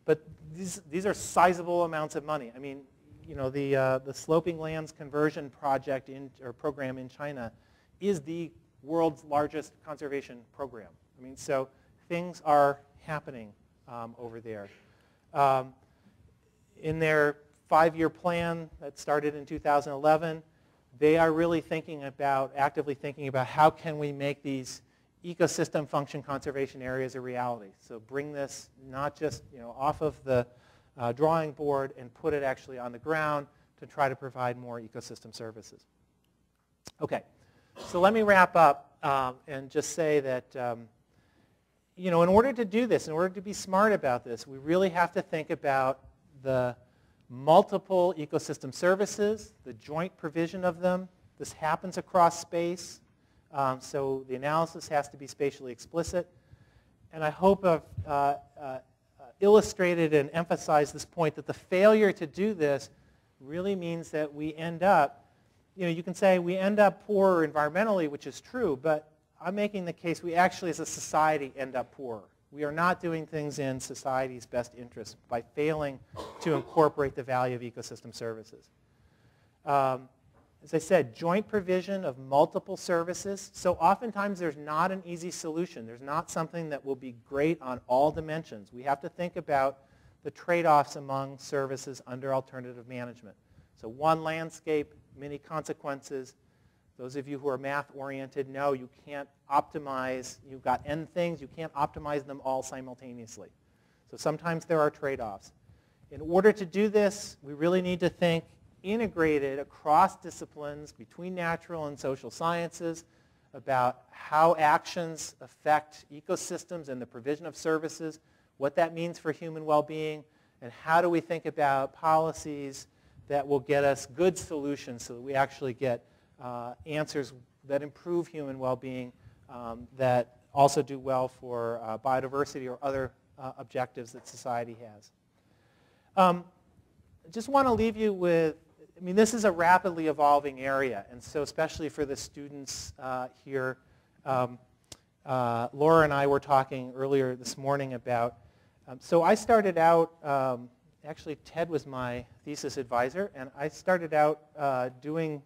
Speaker 2: But these are sizable amounts of money. I mean, the sloping lands conversion project or program in China is the world's largest conservation program. I mean, so things are happening over there. In their 5-year plan that started in 2011, they are really actively thinking about how can we make these ecosystem function conservation areas a reality. So bring this not just off of the drawing board and put it actually on the ground to try to provide more ecosystem services. Okay, so let me wrap up and just say that in order to do this, in order to be smart about this, we really have to think about the multiple ecosystem services, the joint provision of them. This happens across space, so the analysis has to be spatially explicit. And I hope I've illustrated and emphasized this point that the failure to do this really means that we end up, you can say we end up poorer environmentally, which is true, but I'm making the case we actually as a society end up poorer. We are not doing things in society's best interest by failing to incorporate the value of ecosystem services. As I said, joint provision of multiple services. So oftentimes there's not an easy solution. There's not something that will be great on all dimensions. We have to think about the trade-offs among services under alternative management. So one landscape, many consequences. Those of you who are math-oriented know you can't optimize. You've got n things. You can't optimize them all simultaneously. So sometimes there are trade-offs. In order to do this, we really need to think integrated across disciplines between natural and social sciences about how actions affect ecosystems and the provision of services, what that means for human well-being, and how do we think about policies that will get us good solutions so that we actually get answers that improve human well-being, that also do well for biodiversity or other objectives that society has. I just want to leave you with, this is a rapidly evolving area, and so especially for the students here, Laura and I were talking earlier this morning about, so I started out, actually Ted was my thesis advisor, and I started out doing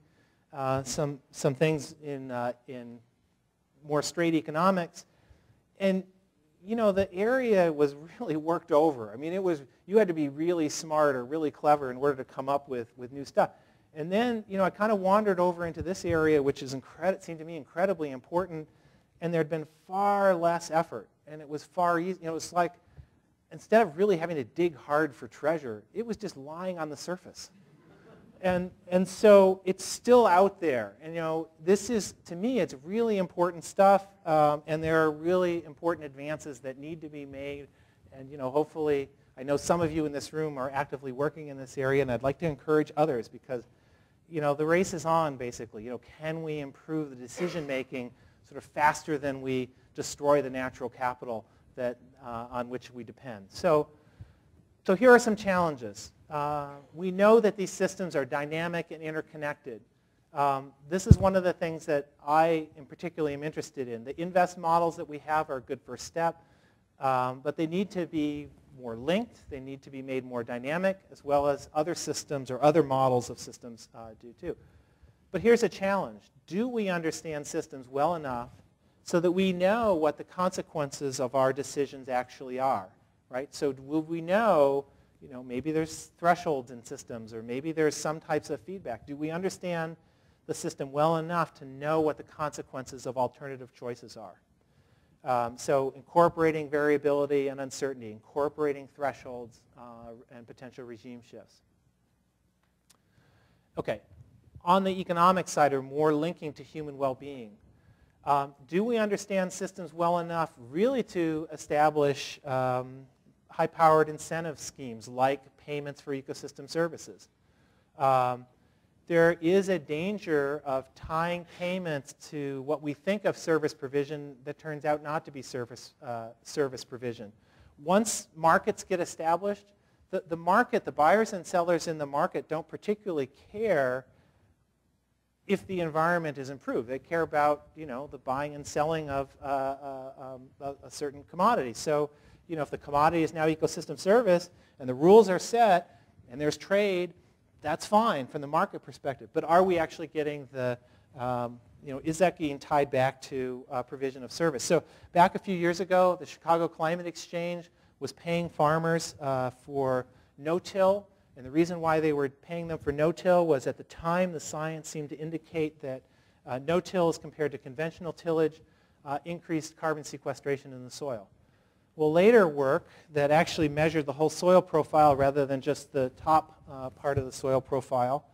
Speaker 2: some things in more straight economics, and the area was really worked over. You had to be really smart or really clever in order to come up with new stuff. And then I kind of wandered over into this area, which seemed to me incredibly important, and there had been far less effort, and it was far easier. It was like instead of really having to dig hard for treasure, it was just lying on the surface. And so it's still out there. And this is, to me, it's really important stuff. And there are really important advances that need to be made. And hopefully, I know some of you in this room are actively working in this area, and I'd like to encourage others because the race is on, basically. Can we improve the decision-making sort of faster than we destroy the natural capital that, on which we depend? So here are some challenges. We know that these systems are dynamic and interconnected. This is one of the things that I, in particular, am interested in. The invest models that we have are a good first step, but they need to be more linked. They need to be made more dynamic, as well as other systems or other models of systems do too. But here's a challenge. Do we understand systems well enough so that we know what the consequences of our decisions actually are? Right? So will we know, maybe there's thresholds in systems, or maybe there's some types of feedback. Do we understand the system well enough to know what the consequences of alternative choices are? So incorporating variability and uncertainty, incorporating thresholds and potential regime shifts. Okay, on the economic side, or more linking to human well-being, do we understand systems well enough really to establish high-powered incentive schemes like payments for ecosystem services? There is a danger of tying payments to what we think of service provision that turns out not to be service provision. Once markets get established, the market, the buyers and sellers in the market don't particularly care if the environment is improved. They care about the buying and selling of a certain commodity. So if the commodity is now ecosystem service and the rules are set and there's trade, that's fine from the market perspective. But are we actually getting the, is that being tied back to provision of service? So back a few years ago, the Chicago Climate Exchange was paying farmers for no-till. And the reason why they were paying them for no-till was at the time the science seemed to indicate that no-till as compared to conventional tillage increased carbon sequestration in the soil. Well, later work that actually measured the whole soil profile rather than just the top part of the soil profile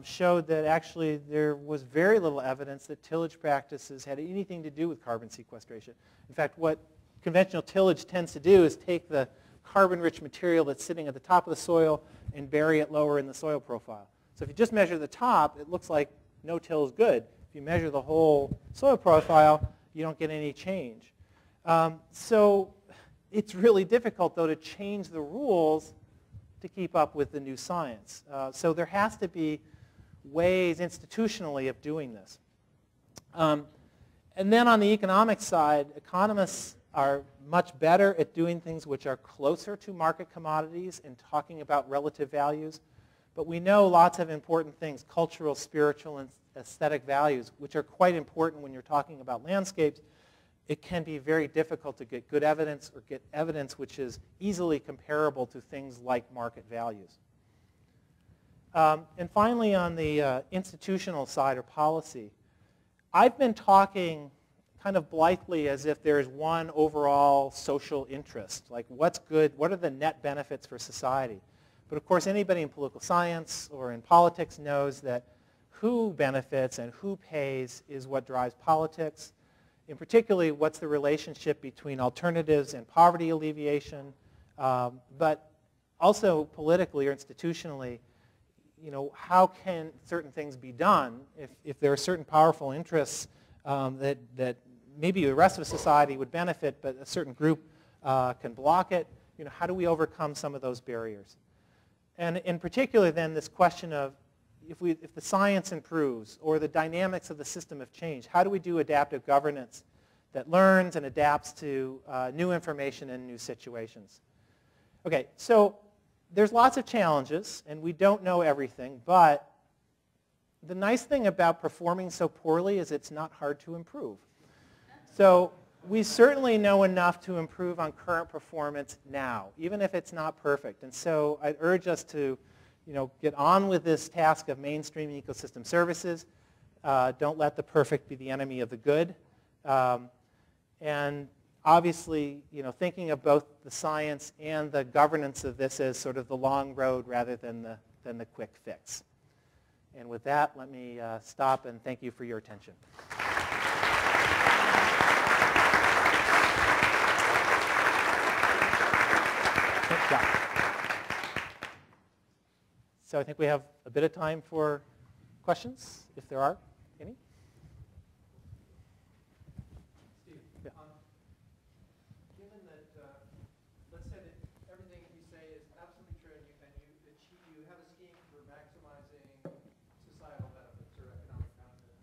Speaker 2: showed that actually there was very little evidence that tillage practices had anything to do with carbon sequestration. In fact, what conventional tillage tends to do is take the carbon-rich material that's sitting at the top of the soil and bury it lower in the soil profile. So if you just measure the top, it looks like no-till is good. If you measure the whole soil profile, you don't get any change. So it's really difficult, though, to change the rules to keep up with the new science. So there has to be ways institutionally of doing this. And then on the economic side, economists are much better at doing things which are closer to market commodities and talking about relative values. But we know lots of important things, cultural, spiritual, and aesthetic values, which are quite important when you're talking about landscapes. It can be very difficult to get good evidence or get evidence which is easily comparable to things like market values. And finally, on the institutional side or policy, I've been talking kind of blithely as if there's one overall social interest, like what's good, what are the net benefits for society? But of course, anybody in political science or in politics knows that who benefits and who pays is what drives politics. In particular, what's the relationship between alternatives and poverty alleviation, but also politically or institutionally, how can certain things be done if there are certain powerful interests that maybe the rest of society would benefit, but a certain group can block it? How do we overcome some of those barriers? And in particular, then, this question of if the science improves or the dynamics of the system have changed, how do we do adaptive governance that learns and adapts to new information and new situations? Okay, so there's lots of challenges, and we don't know everything, but the nice thing about performing so poorly is it's not hard to improve. So we certainly know enough to improve on current performance now, even if it's not perfect. And so I'd urge us to get on with this task of mainstreaming ecosystem services. Don't let the perfect be the enemy of the good. And obviously, thinking of both the science and the governance of this as sort of the long road rather than the quick fix. And with that, let me stop and thank you for your attention. Good job. So I think we have a bit of time for questions, if there are any.
Speaker 3: Steve, yeah. Given that, let's say that everything you say is absolutely true, and you have a scheme for maximizing societal benefits or economic benefit.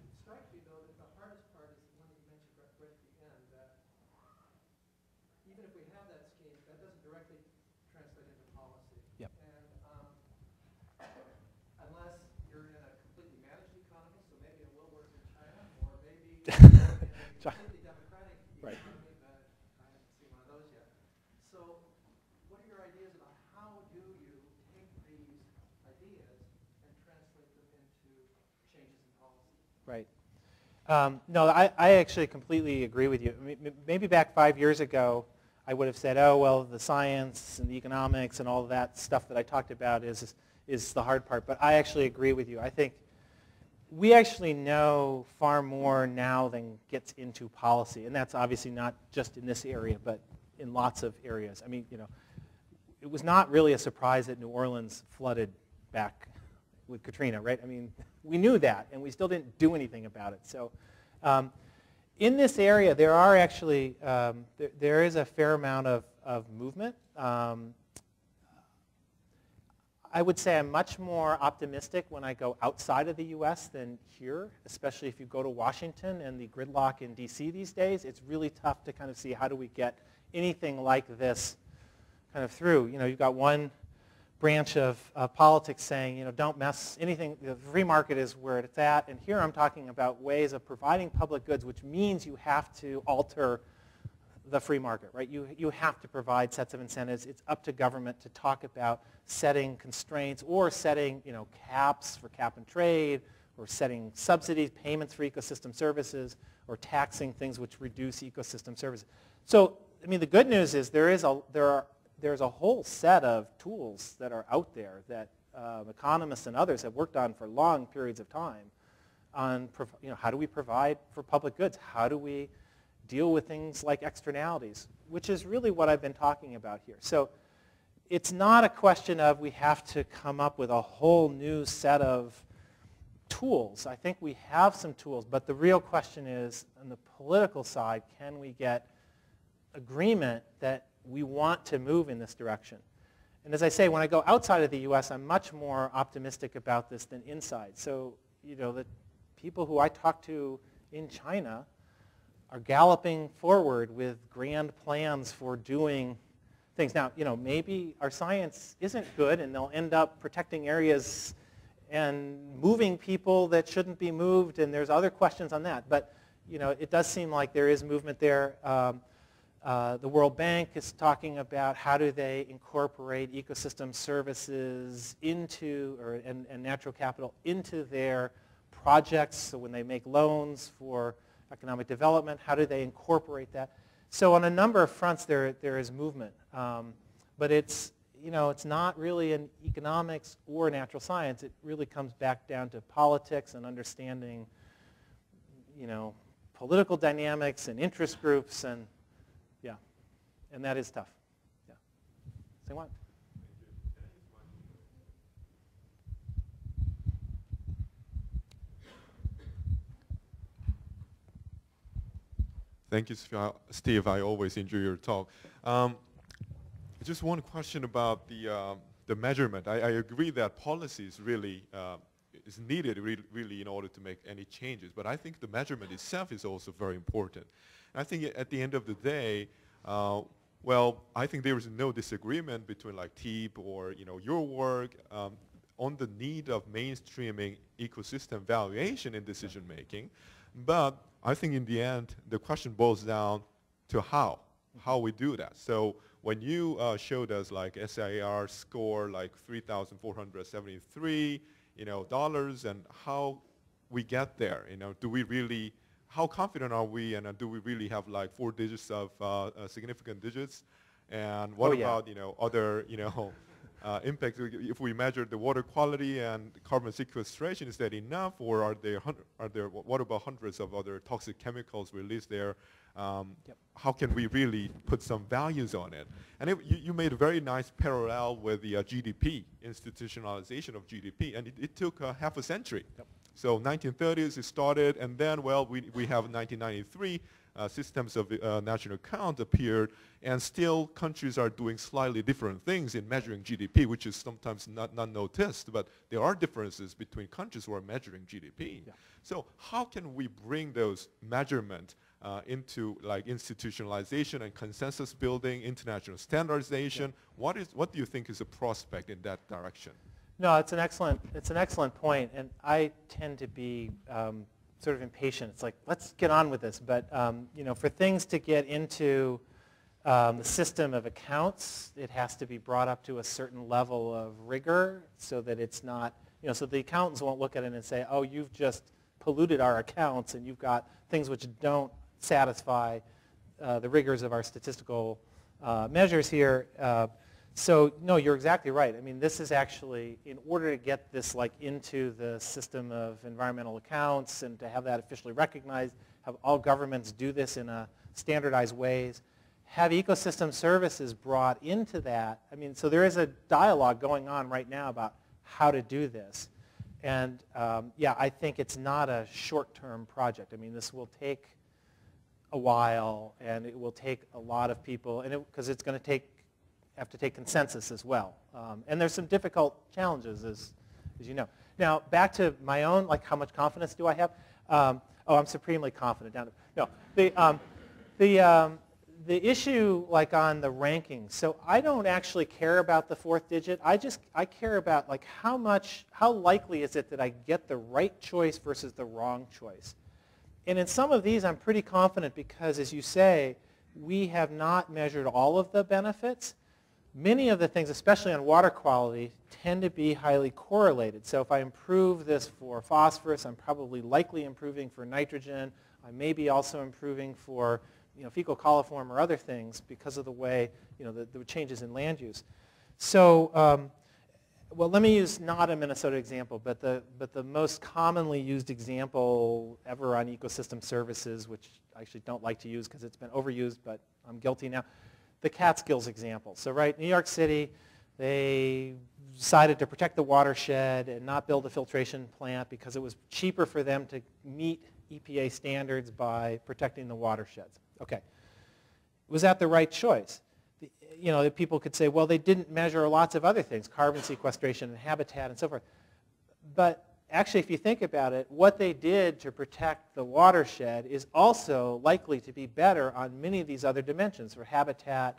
Speaker 3: It strikes me, though, that the hardest part is the one that you mentioned right at the end, that even if we have that scheme, that doesn't directly translate into policy.
Speaker 2: Yep.
Speaker 3: And unless you're in a completely managed economy, so maybe it will work in China, or maybe in a completely democratic economy, but I haven't seen one of those yet. So what are your ideas about how do you take these ideas and translate them into changes in policy?
Speaker 2: Right. No, I actually completely agree with you. Maybe back 5 years ago, I would have said, oh, well, the science and the economics and all of that stuff that I talked about is the hard part. But I actually agree with you. I think we actually know far more now than gets into policy. And that's obviously not just in this area, but in lots of areas. I mean, it was not really a surprise that New Orleans flooded back with Katrina, right? I mean, we knew that, and we still didn't do anything about it. So in this area, there are actually, there is a fair amount of movement. I would say I'm much more optimistic when I go outside of the US than here, especially if you go to Washington and the gridlock in DC these days. It's really tough to kind of see how do we get anything like this kind of through. You've got one branch of politics saying, don't mess anything, the free market is where it's at. And here I'm talking about ways of providing public goods, which means you have to alter the free market, right? You have to provide sets of incentives. It's up to government to talk about setting constraints or setting, caps for cap and trade, or setting subsidies, payments for ecosystem services, or taxing things which reduce ecosystem services. So, I mean, the good news is there's a whole set of tools that are out there that economists and others have worked on for long periods of time on, how do we provide for public goods? How do we deal with things like externalities, which is really what I've been talking about here. So it's not a question of we have to come up with a whole new set of tools. I think we have some tools, but the real question is, on the political side, can we get agreement that we want to move in this direction? And as I say, when I go outside of the US, I'm much more optimistic about this than inside. So, the people who I talk to in China are galloping forward with grand plans for doing things. Now, maybe our science isn't good and they'll end up protecting areas and moving people that shouldn't be moved, and there's other questions on that. But, it does seem like there is movement there. The World Bank is talking about how do they incorporate ecosystem services into, and natural capital into their projects. So when they make loans for economic development, how do they incorporate that? So on a number of fronts, there is movement. But it's not really an economics or natural science. It really comes back down to politics and understanding, political dynamics and interest groups, and and that is tough. Yeah. Say what?
Speaker 4: Thank you, Steve. I always enjoy your talk. Just one question about the measurement. I agree that policy is really is needed really in order to make any changes. But I think the measurement itself is also very important. And I think at the end of the day, well, I think there is no disagreement between like TEEP or your work on the need of mainstreaming ecosystem valuation in decision making. But I think in the end, the question boils down to how we do that. So when you showed us like SIR score like 3,473, dollars, and how we get there, do we really, how confident are we, and do we really have like 4 digits of significant digits? And what about, other, impact. If we measure the water quality and carbon sequestration, is that enough, or are there what about hundreds of other toxic chemicals released there? How can we really put some values on it? And you made a very nice parallel with the GDP, institutionalization of GDP, and it took half a century. So 1930s it started, and then, well, we have 1993, systems of national account appeared, and still countries are doing slightly different things in measuring GDP, which is sometimes not noticed, but there are differences between countries who are measuring GDP. So how can we bring those measurements into like institutionalization and consensus building, international standardization? What do you think is a prospect in that direction?
Speaker 2: No, it's an excellent point, and I tend to be sort of impatient. It's like, let's get on with this. But you know, for things to get into the system of accounts, it has to be brought up to a certain level of rigor so that it's not, you know, so the accountants won't look at it and say, oh, you've just polluted our accounts and you've got things which don't satisfy the rigors of our statistical measures here. So no, you're exactly right. I mean, this is actually, in order to get this like into the system of environmental accounts and to have that officially recognized, have all governments do this in a standardized ways, have ecosystem services brought into that. I mean, so there is a dialogue going on right now about how to do this. And yeah, I think it's not a short-term project. I mean, this will take a while, and it will take a lot of people, and because it's going to have to take consensus as well. And there's some difficult challenges, as you know. Now, back to my own, like, how much confidence do I have? Oh, I'm supremely confident. No, the issue, like, on the rankings. So I don't actually care about the fourth digit. I care about, like, how likely is it that I get the right choice versus the wrong choice. And in some of these, I'm pretty confident because, as you say, we have not measured all of the benefits. Many of the things, especially on water quality, tend to be highly correlated. So if I improve this for phosphorus, I'm probably likely improving for nitrogen. I may be also improving for, you know, fecal coliform or other things because of the way, you know, the changes in land use. So, well, let me use not a Minnesota example, but the most commonly used example ever on ecosystem services, which I actually don't like to use because it's been overused, but I'm guilty now. The Catskills example. So, right, New York City, they decided to protect the watershed and not build a filtration plant because it was cheaper for them to meet EPA standards by protecting the watersheds. Okay. Was that the right choice? You know, people could say, well, they didn't measure lots of other things, carbon sequestration and habitat and so forth. But actually, if you think about it, what they did to protect the watershed is also likely to be better on many of these other dimensions, for habitat,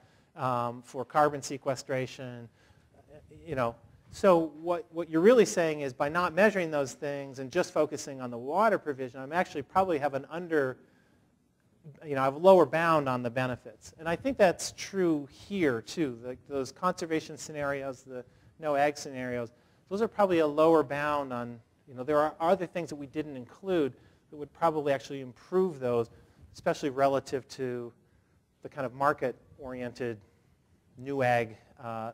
Speaker 2: for carbon sequestration, you know. So what you're really saying is, by not measuring those things and just focusing on the water provision, I'm actually probably have an I have a lower bound on the benefits. And I think that's true here, too. Like those conservation scenarios, the no ag scenarios, those are probably a lower bound on, you know, there are other things that we didn't include that would probably actually improve those, especially relative to the kind of market-oriented new ag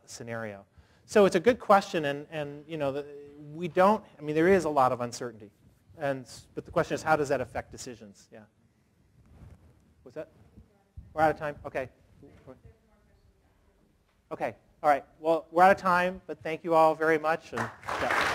Speaker 2: scenario. So it's a good question, and you know, we don't, I mean, there is a lot of uncertainty. But the question is, how does that affect decisions? Yeah. What's that? We're out of time? Okay. Okay. All right. Well, we're out of time, but thank you all very much. And, yeah.